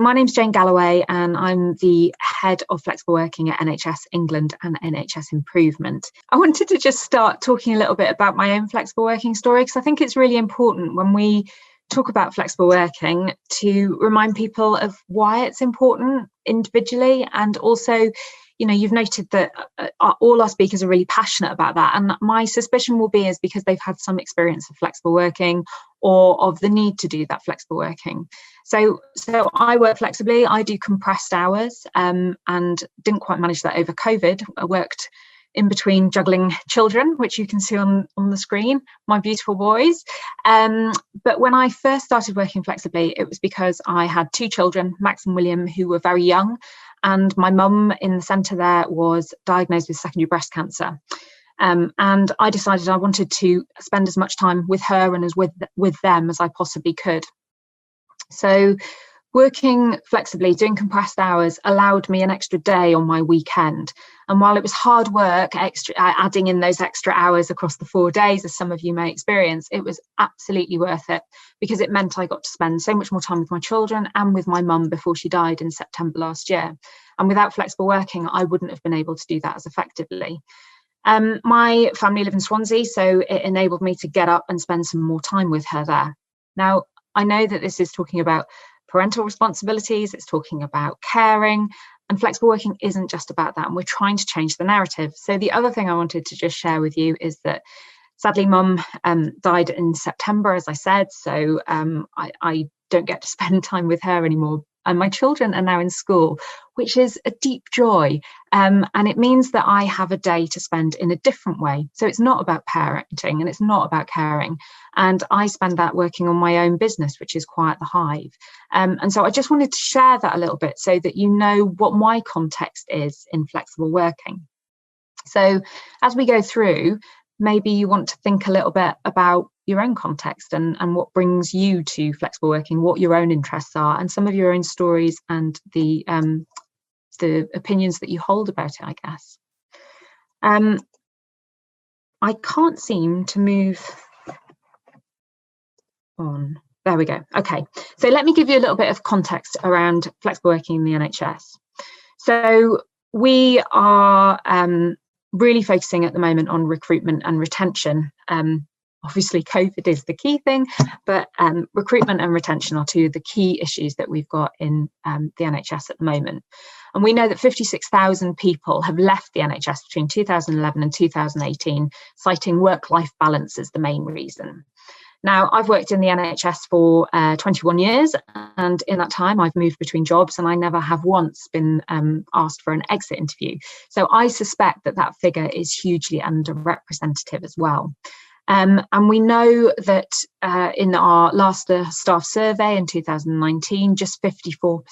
my name's Jane Galloway, and I'm the head of flexible working at NHS England and NHS Improvement. I wanted to just start talking a little bit about my own flexible working story, because I think it's really important when we talk about flexible working to remind people of why it's important individually. And also, you know, you've noted that all our speakers are really passionate about that. And my suspicion will be is because they've had some experience of flexible working or of the need to do that flexible working. So I work flexibly. I do compressed hours and didn't quite manage that over COVID. I worked in between juggling children, which you can see on the screen, my beautiful boys. But when I first started working flexibly, it was because I had two children, Max and William, who were very young. And my mum in the centre there was diagnosed with secondary breast cancer. And I decided I wanted to spend as much time with her and with them as I possibly could. So working flexibly, doing compressed hours allowed me an extra day on my weekend. And while it was hard work, adding in those extra hours across the 4 days, as some of you may experience, it was absolutely worth it, because it meant I got to spend so much more time with my children and with my mum before she died in September last year. And without flexible working, I wouldn't have been able to do that as effectively. My family live in Swansea, so it enabled me to get up and spend some more time with her there. Now, I know that this is talking about parental responsibilities, it's talking about caring, and flexible working isn't just about that, and we're trying to change the narrative. So the other thing I wanted to just share with you is that sadly mum died in September, as I said, so I don't get to spend time with her anymore, and my children are now in school, which is a deep joy, and it means that I have a day to spend in a different way. So it's not about parenting and it's not about caring, and I spend that working on my own business, which is Quiet the Hive. And so I just wanted to share that a little bit so that you know what my context is in flexible working. So as we go through, maybe you want to think a little bit about your own context and what brings you to flexible working, what your own interests are, and some of your own stories and the opinions that you hold about it, I guess. I can't seem to move on. There we go. Okay, so let me give you a little bit of context around flexible working in the NHS. So we are really focusing at the moment on recruitment and retention. Obviously, COVID is the key thing, but recruitment and retention are two of the key issues that we've got in the NHS at the moment. And we know that 56,000 people have left the NHS between 2011 and 2018, citing work-life balance as the main reason. Now, I've worked in the NHS for 21 years, and in that time I've moved between jobs, and I never have once been asked for an exit interview. So I suspect that that figure is hugely underrepresentative as well. And we know that in our last staff survey in 2019, just 54%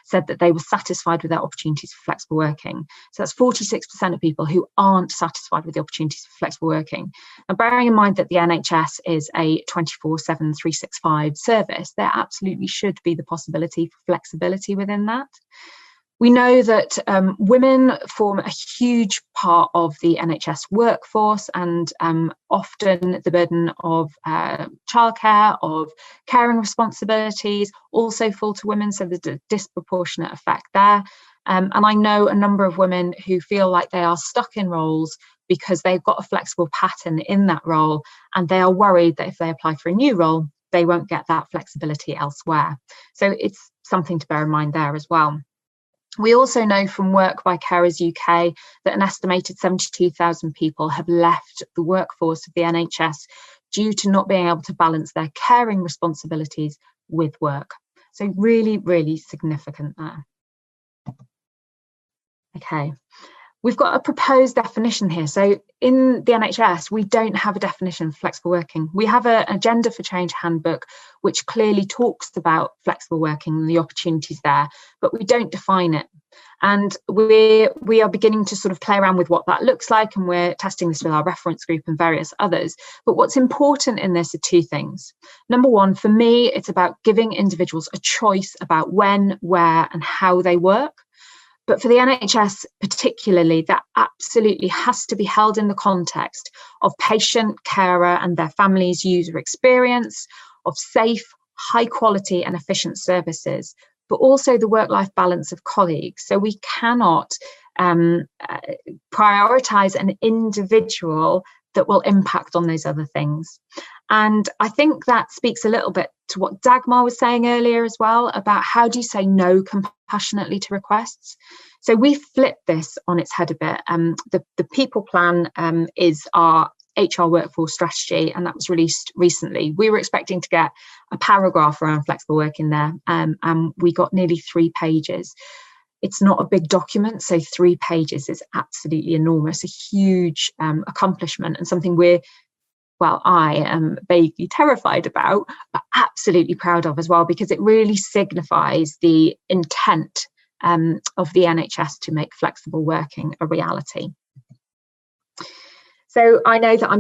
said that they were satisfied with their opportunities for flexible working. So that's 46% of people who aren't satisfied with the opportunities for flexible working. And bearing in mind that the NHS is a 24/7, 365 service, there absolutely should be the possibility for flexibility within that. We know that women form a huge part of the NHS workforce, and often the burden of childcare, of caring responsibilities also fall to women, so there's a disproportionate effect there. And I know a number of women who feel like they are stuck in roles because they've got a flexible pattern in that role, and they are worried that if they apply for a new role, they won't get that flexibility elsewhere. So it's something to bear in mind there as well. We also know from work by Carers UK that an estimated 72,000 people have left the workforce of the NHS due to not being able to balance their caring responsibilities with work. So really, really significant there. Okay. We've got a proposed definition here. So in the NHS, we don't have a definition for flexible working. We have an Agenda for Change handbook, which clearly talks about flexible working and the opportunities there, but we don't define it. And we are beginning to sort of play around with what that looks like, and we're testing this with our reference group and various others. But what's important in this are two things. Number one, for me, it's about giving individuals a choice about when, where, and how they work. But for the NHS particularly, that absolutely has to be held in the context of patient, carer and their families' user experience, of safe, high quality and efficient services, but also the work-life balance of colleagues. So we cannot prioritize an individual that will impact on those other things. And I think that speaks a little bit to what Dagmar was saying earlier as well, about how do you say no compassionately to requests. So we flipped this on its head a bit. The people plan is our HR workforce strategy, and that was released recently. We were expecting to get a paragraph around flexible working there, and we got nearly 3 pages. It's not a big document, so 3 pages is absolutely enormous, a huge accomplishment, and something I am vaguely terrified about, but absolutely proud of as well, because it really signifies the intent of the NHS to make flexible working a reality. So I know that I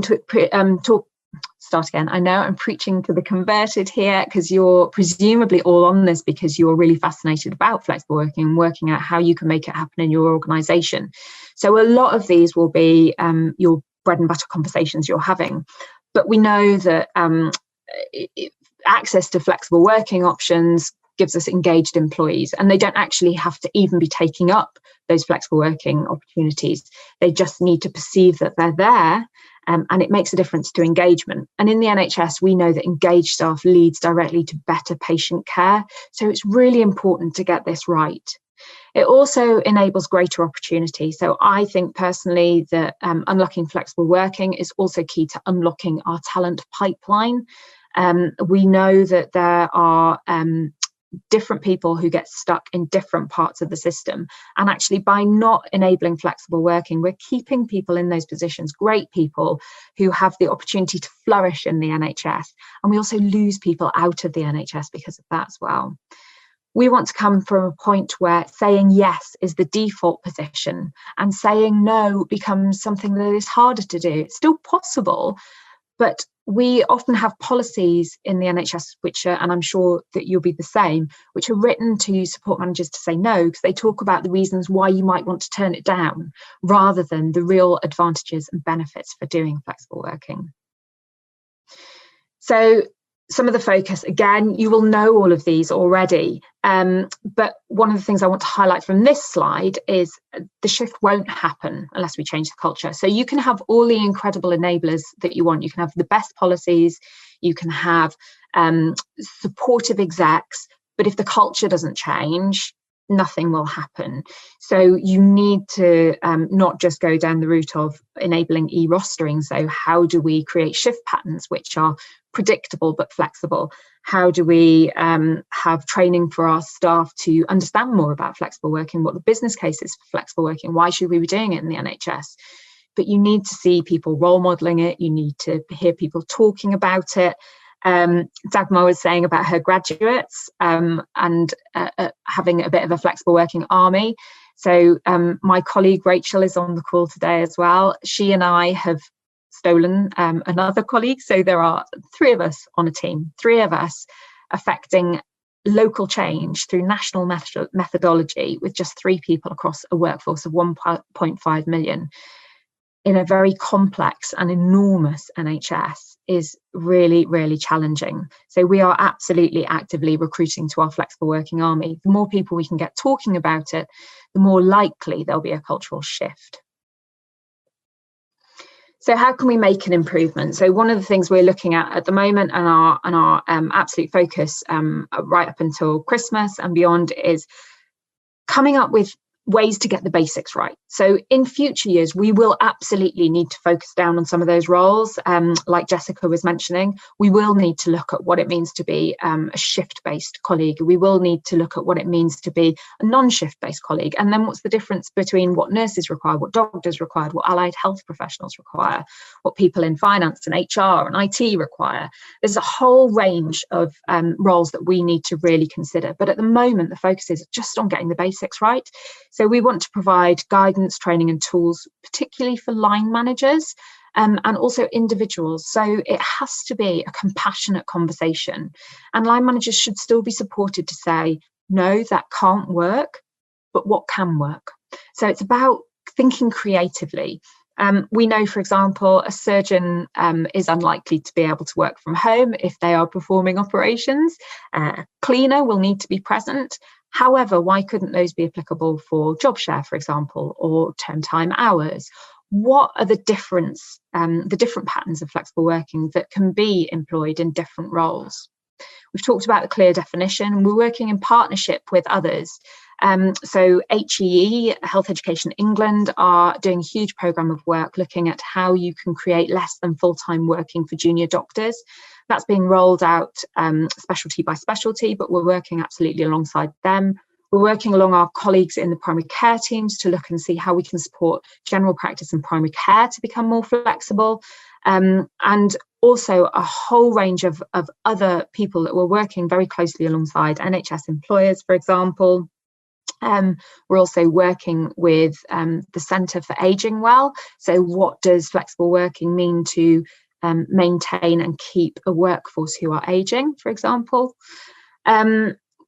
know I'm preaching to the converted here, because you're presumably all on this because you're really fascinated about flexible working and working out how you can make it happen in your organisation. So a lot of these will be your bread and butter conversations you're having. But we know that access to flexible working options gives us engaged employees, and they don't actually have to even be taking up those flexible working opportunities. They just need to perceive that they're there, and it makes a difference to engagement. And in the NHS, we know that engaged staff leads directly to better patient care. So it's really important to get this right. It also enables greater opportunity. So I think personally that unlocking flexible working is also key to unlocking our talent pipeline. We know that there are different people who get stuck in different parts of the system. And actually, by not enabling flexible working, we're keeping people in those positions, great people who have the opportunity to flourish in the NHS. And we also lose people out of the NHS because of that as well. We want to come from a point where saying yes is the default position and saying no becomes something that is harder to do. It's still possible, but we often have policies in the NHS which are, and I'm sure that you'll be the same, which are written to support managers to say no, because they talk about the reasons why you might want to turn it down rather than the real advantages and benefits for doing flexible working. So some of the focus, again, you will know all of these already, but one of the things I want to highlight from this slide is the shift won't happen unless we change the culture. So you can have all the incredible enablers that you want. You can have the best policies, you can have supportive execs, but if the culture doesn't change, nothing will happen. So you need to not just go down the route of enabling e-rostering. So how do we create shift patterns which are predictable but flexible? How do we have training for our staff to understand more about flexible working, what the business case is for flexible working, why should we be doing it in the NHS? But you need to see people role modelling it, you need to hear people talking about it. Dagmar was saying about her graduates and having a bit of a flexible working army. So my colleague Rachel is on the call today as well. She and I have stolen another colleague. So there are 3 of us on a team, 3 of us affecting local change through national methodology with just 3 people across a workforce of 1.5 million. In a very complex and enormous NHS is really, really challenging. So we are absolutely actively recruiting to our flexible working army. The more people we can get talking about it, the more likely there'll be a cultural shift. So how can we make an improvement? So one of the things we're looking at the moment and our absolute focus right up until Christmas and beyond is coming up with ways to get the basics right. So in future years, we will absolutely need to focus down on some of those roles. Like Jessica was mentioning, we will need to look at what it means to be a shift-based colleague. We will need to look at what it means to be a non-shift-based colleague. And then what's the difference between what nurses require, what doctors require, what allied health professionals require, what people in finance and HR and IT require. There's a whole range of roles that we need to really consider. But at the moment, the focus is just on getting the basics right. So we want to provide guidance, training and tools, particularly for line managers and also individuals. So it has to be a compassionate conversation. And line managers should still be supported to say, no, that can't work, but what can work? So it's about thinking creatively. We know, for example, a surgeon is unlikely to be able to work from home if they are performing operations. A cleaner will need to be present. However, why couldn't those be applicable for job share, for example, or term time hours? What are the different patterns of flexible working that can be employed in different roles? We've talked about the clear definition. We're working in partnership with others. So HEE, Health Education England, are doing a huge programme of work looking at how you can create less than full-time working for junior doctors. That's being rolled out specialty by specialty, but we're working absolutely alongside them. We're working along our colleagues in the primary care teams to look and see how we can support general practice and primary care to become more flexible. And also a whole range of other people that we're working very closely alongside, NHS employers, for example. We're also working with the Centre for Ageing Well. So what does flexible working mean to maintain and keep a workforce who are ageing, for example?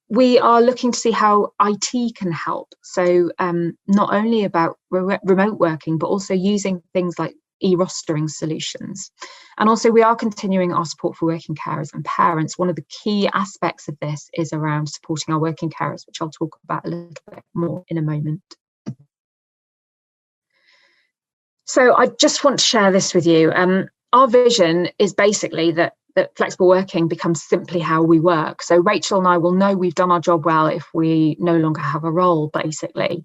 We are looking to see how IT can help. So not only about remote working, but also using things like e-rostering solutions. And also we are continuing our support for working carers and parents. One of the key aspects of this is around supporting our working carers, which I'll talk about a little bit more in a moment. So I just want to share this with you. Our vision is basically that flexible working becomes simply how we work. So Rachel and I will know we've done our job well if we no longer have a role, basically.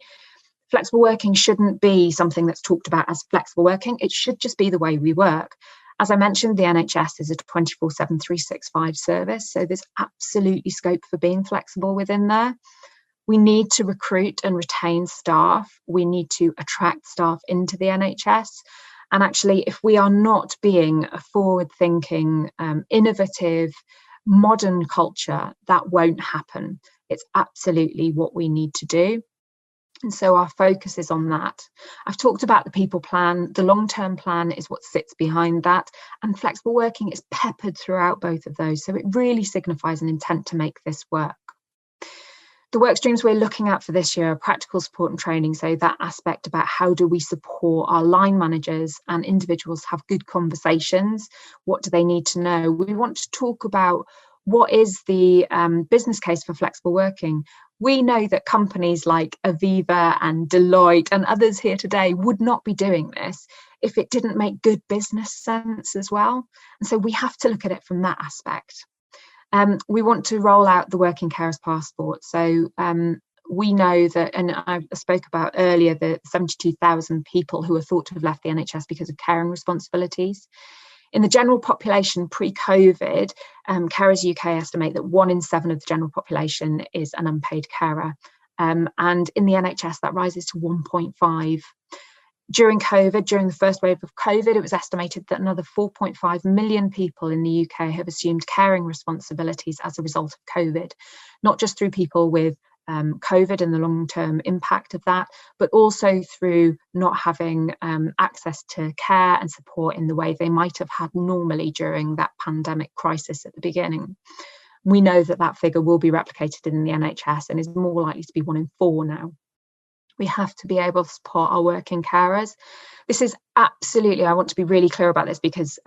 Flexible working shouldn't be something that's talked about as flexible working. It should just be the way we work. As I mentioned, the NHS is a 24/7, 365 service, so there's absolutely scope for being flexible within there. We need to recruit and retain staff. We need to attract staff into the NHS. And actually, if we are not being a forward-thinking, innovative, modern culture, that won't happen. It's absolutely what we need to do. And so our focus is on that. I've talked about the people plan. The long-term plan is what sits behind that. And flexible working is peppered throughout both of those. So it really signifies an intent to make this work. The work streams we're looking at for this year are practical support and training. So that aspect about how do we support our line managers and individuals have good conversations? What do they need to know? We want to talk about what is the business case for flexible working. We know that companies like Aviva and Deloitte and others here today would not be doing this if it didn't make good business sense as well. And so we have to look at it from that aspect. We want to roll out the Working Carers Passport. So we know that, and I spoke about earlier, the 72,000 people who are thought to have left the NHS because of caring responsibilities. In the general population pre-COVID, Carers UK estimate that 1 in 7 of the general population is an unpaid carer. And in the NHS, that rises to 1.5. During COVID, during the first wave of COVID, it was estimated that another 4.5 million people in the UK have assumed caring responsibilities as a result of COVID, not just through people with COVID and the long-term impact of that, but also through not having access to care and support in the way they might have had normally during that pandemic crisis at the beginning. We know that that figure will be replicated in the NHS and is more likely to be 1 in 4 now. We have to be able to support our working carers. This is absolutely, I want to be really clear about this because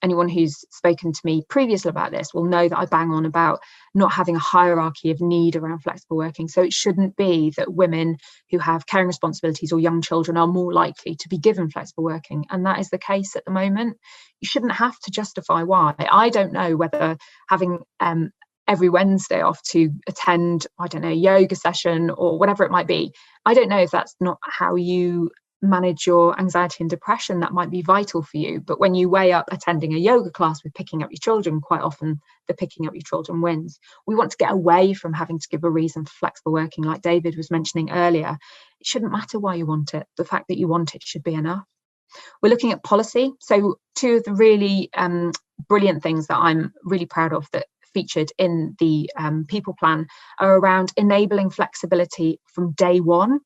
anyone who's spoken to me previously about this will know that I bang on about not having a hierarchy of need around flexible working. So it shouldn't be that women who have caring responsibilities or young children are more likely to be given flexible working. And that is the case at the moment. You shouldn't have to justify why. I don't know whether having every Wednesday off to attend, I don't know, a yoga session or whatever it might be. I don't know if that's not how you manage your anxiety and depression. That might be vital for you. But when you weigh up attending a yoga class with picking up your children, quite often the picking up your children wins. We want to get away from having to give a reason for flexible working, like David was mentioning earlier. It shouldn't matter why you want it. The fact that you want it should be enough. We're looking at policy. So 2 of the really brilliant things that I'm really proud of that featured in the people plan are around enabling flexibility from day one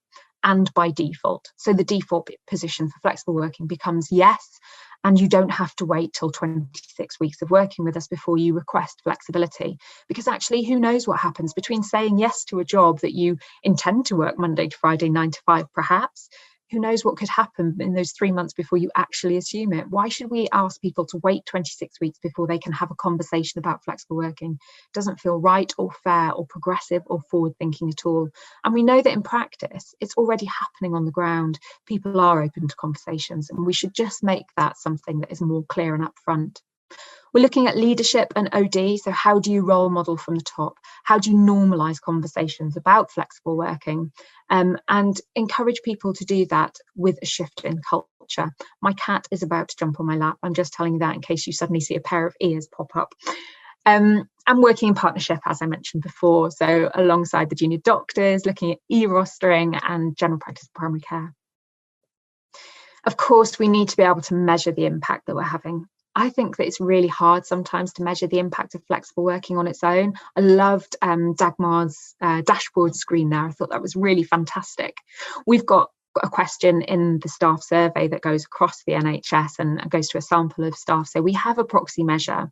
and by default. So the default position for flexible working becomes yes, and you don't have to wait till 26 weeks of working with us before you request flexibility, because actually who knows what happens between saying yes to a job that you intend to work Monday to Friday 9 to 5 perhaps, who knows what could happen in those 3 months before you actually assume it? Why should we ask people to wait 26 weeks before they can have a conversation about flexible working? It doesn't feel right or fair or progressive or forward thinking at all. And we know that in practice, it's already happening on the ground. People are open to conversations, and we should just make that something that is more clear and upfront. We're looking at leadership and OD. So how do you role model from the top? How do you normalise conversations about flexible working, and encourage people to do that with a shift in culture? My cat is about to jump on my lap. I'm just telling you that in case you suddenly see a pair of ears pop up. And working in partnership, as I mentioned before. So alongside the junior doctors, looking at e-rostering and general practice primary care. Of course, we need to be able to measure the impact that we're having. I think that it's really hard sometimes to measure the impact of flexible working on its own. I loved Dagmar's dashboard screen there. I thought that was really fantastic. We've got a question in the staff survey that goes across the NHS and goes to a sample of staff. So we have a proxy measure.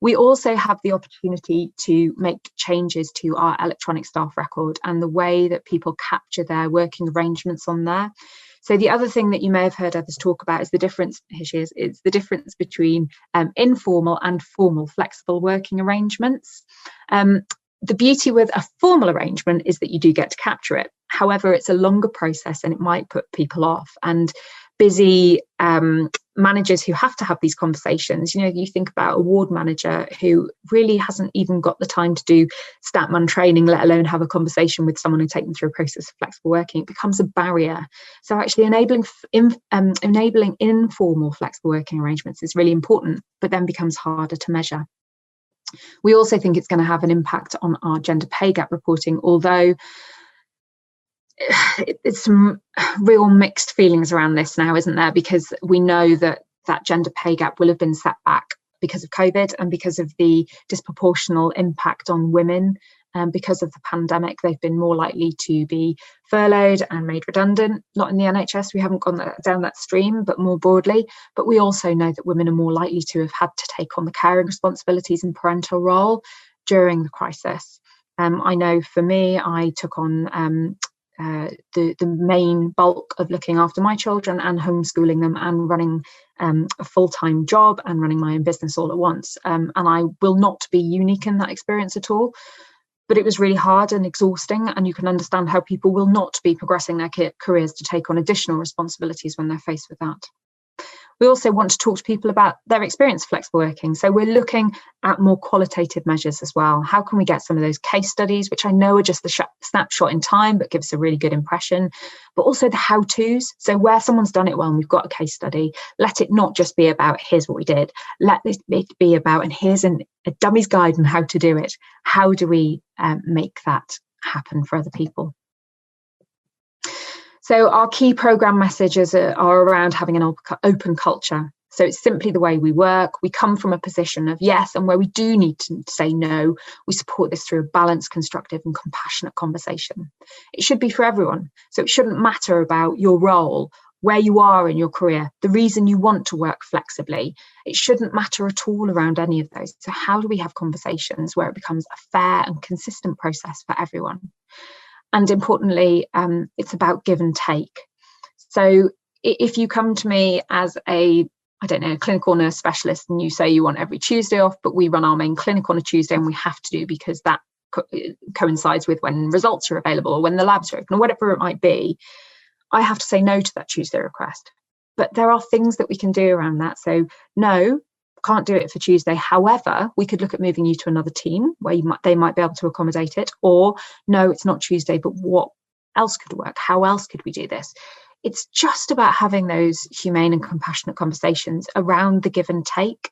We also have the opportunity to make changes to our electronic staff record and the way that people capture their working arrangements on there. So the other thing that you may have heard others talk about is the difference, here she is, it's the difference between informal and formal flexible working arrangements. The beauty with a formal arrangement is that you do get to capture it. However, it's a longer process and it might put people off. And busy managers who have to have these conversations, you think about a ward manager who really hasn't even got the time to do Statman training, let alone have a conversation with someone and take them through a process of flexible working. It becomes a barrier. So actually enabling informal flexible working arrangements is really important, but then becomes harder to measure. We also think it's going to have an impact on our gender pay gap reporting, although it's some real mixed feelings around this now, isn't there? Because we know that gender pay gap will have been set back because of COVID and because of the disproportional impact on women. Because of the pandemic, they've been more likely to be furloughed and made redundant. Not in the NHS, we haven't gone down that stream, but more broadly. But we also know that women are more likely to have had to take on the caring responsibilities and parental role during the crisis. I know for me, I took on the main bulk of looking after my children and homeschooling them and running a full-time job and running my own business all at once. And I will not be unique in that experience at all. But it was really hard and exhausting, and you can understand how people will not be progressing their careers to take on additional responsibilities when they're faced with that. We also want to talk to people about their experience of flexible working. So we're looking at more qualitative measures as well. How can we get some of those case studies, which I know are just the snapshot in time, but gives a really good impression, but also the how-tos. So where someone's done it well and we've got a case study, let it not just be about here's what we did. Let it be about, and here's a dummy's guide on how to do it. How do we make that happen for other people? So our key programme messages are around having an open culture. So it's simply the way we work. We come from a position of yes, and where we do need to say no, we support this through a balanced, constructive and compassionate conversation. It should be for everyone. So it shouldn't matter about your role, where you are in your career, the reason you want to work flexibly. It shouldn't matter at all around any of those. So how do we have conversations where it becomes a fair and consistent process for everyone? And importantly, it's about give and take. So if you come to me as a clinical nurse specialist and you say you want every Tuesday off, but we run our main clinic on a Tuesday and we have to do because that coincides with when results are available or when the labs are open or whatever it might be, I have to say no to that Tuesday request. But there are things that we can do around that. So no, can't do it for Tuesday. However, we could look at moving you to another team where they might be able to accommodate it. Or no, it's not Tuesday, but what else could work? How else could we do this? It's just about having those humane and compassionate conversations around the give and take.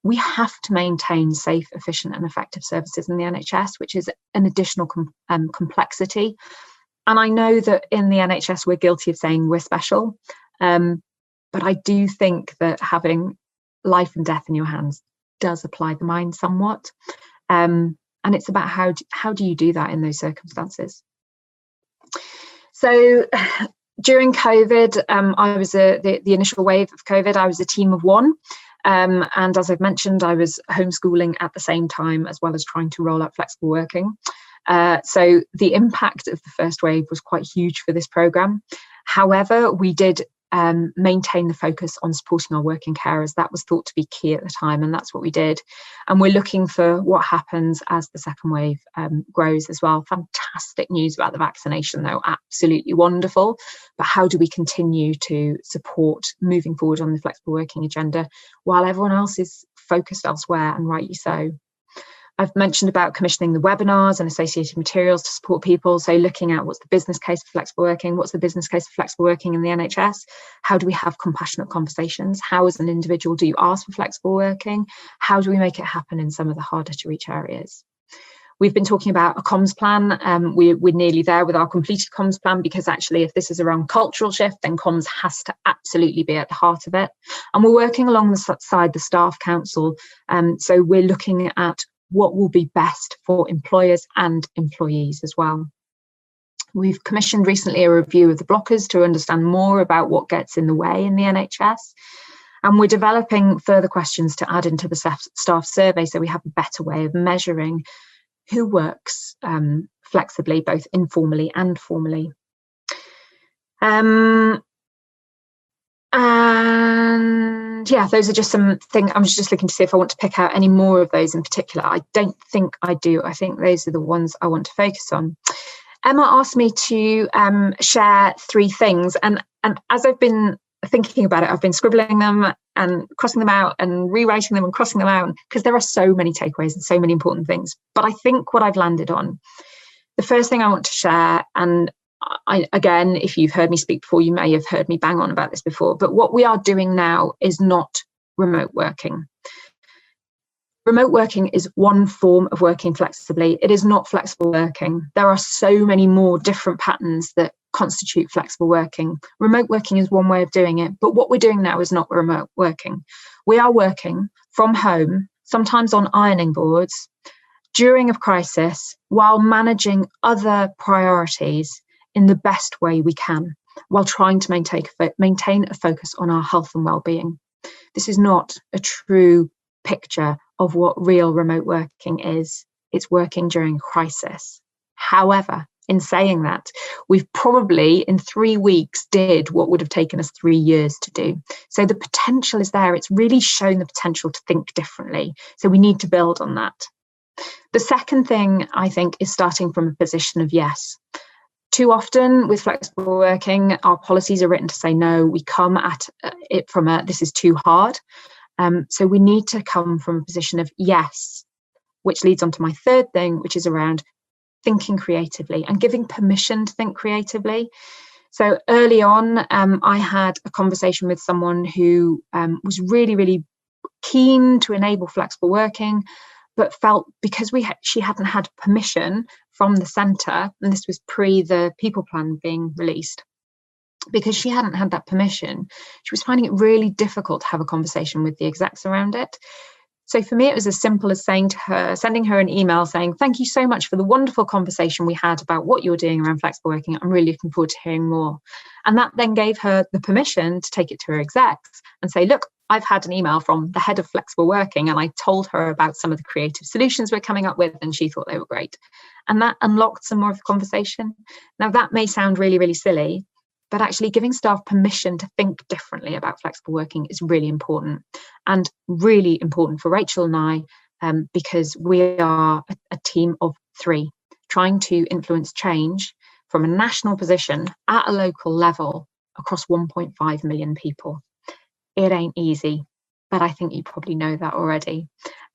We have to maintain safe, efficient and effective services in the NHS, which is an additional complexity. And I know that in the NHS, we're guilty of saying we're special. But I do think that having life and death in your hands does apply the mind somewhat. And it's about how do you do that in those circumstances? So during COVID, I was the initial wave of COVID, I was a team of one. And as I've mentioned, I was homeschooling at the same time, as well as trying to roll out flexible working. So the impact of the first wave was quite huge for this programme. However, we did maintain the focus on supporting our working carers. That was thought to be key at the time, and that's what we did. And we're looking for what happens as the second wave grows as well. Fantastic news about the vaccination, though, absolutely wonderful. But how do we continue to support moving forward on the flexible working agenda while everyone else is focused elsewhere, and rightly so? I've mentioned about commissioning the webinars and associated materials to support people. So looking at what's the business case for flexible working, what's the business case for flexible working in the NHS? How do we have compassionate conversations? How as an individual do you ask for flexible working? How do we make it happen in some of the harder to reach areas? We've been talking about a comms plan. We're nearly there with our completed comms plan, because actually if this is around cultural shift, then comms has to absolutely be at the heart of it. And we're working alongside the Staff Council. So we're looking at what will be best for employers and employees as well. We've commissioned recently a review of the blockers to understand more about what gets in the way in the NHS. And we're developing further questions to add into the staff survey, so we have a better way of measuring who works flexibly, both informally and formally. And yeah, those are just some things. I was just looking to see if I want to pick out any more of those in particular. I don't think I do. I think those are the ones I want to focus on. Emma asked me to share 3 things. And as I've been thinking about it, I've been scribbling them and crossing them out and rewriting them and crossing them out, because there are so many takeaways and so many important things. But I think what I've landed on, the first thing I want to share, and again, if you've heard me speak before, you may have heard me bang on about this before, but what we are doing now is not remote working. Remote working is one form of working flexibly. It is not flexible working. There are so many more different patterns that constitute flexible working. Remote working is one way of doing it, but what we're doing now is not remote working. We are working from home, sometimes on ironing boards, during a crisis, while managing other priorities in the best way we can, while trying to maintain a focus on our health and well-being. This is not a true picture of what real remote working is. It's working during crisis. However, in saying that, we've probably in 3 weeks did what would have taken us 3 years to do. So the potential is there. It's really shown the potential to think differently. So we need to build on that. The second thing, I think, is starting from a position of yes. Too often with flexible working, our policies are written to say no. We come at it from this is too hard. So we need to come from a position of yes, which leads on to my third thing, which is around thinking creatively and giving permission to think creatively. So early on, I had a conversation with someone who was really, really keen to enable flexible working, but felt because she hadn't had permission from the centre, and this was pre the people plan being released, because she hadn't had that permission, she was finding it really difficult to have a conversation with the execs around it. So for me, it was as simple as sending her an email saying, thank you so much for the wonderful conversation we had about what you're doing around flexible working. I'm really looking forward to hearing more. And that then gave her the permission to take it to her execs and say, look, I've had an email from the head of flexible working, and I told her about some of the creative solutions we're coming up with, and she thought they were great. And that unlocked some more of the conversation. Now, that may sound really, really silly, but actually giving staff permission to think differently about flexible working is really important, and really important for Rachel and I, because we are a team of 3 trying to influence change from a national position at a local level across 1.5 million people. It ain't easy, but I think you probably know that already.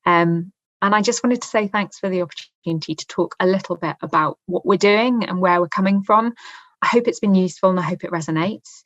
And I just wanted to say thanks for the opportunity to talk a little bit about what we're doing and where we're coming from. I hope it's been useful and I hope it resonates.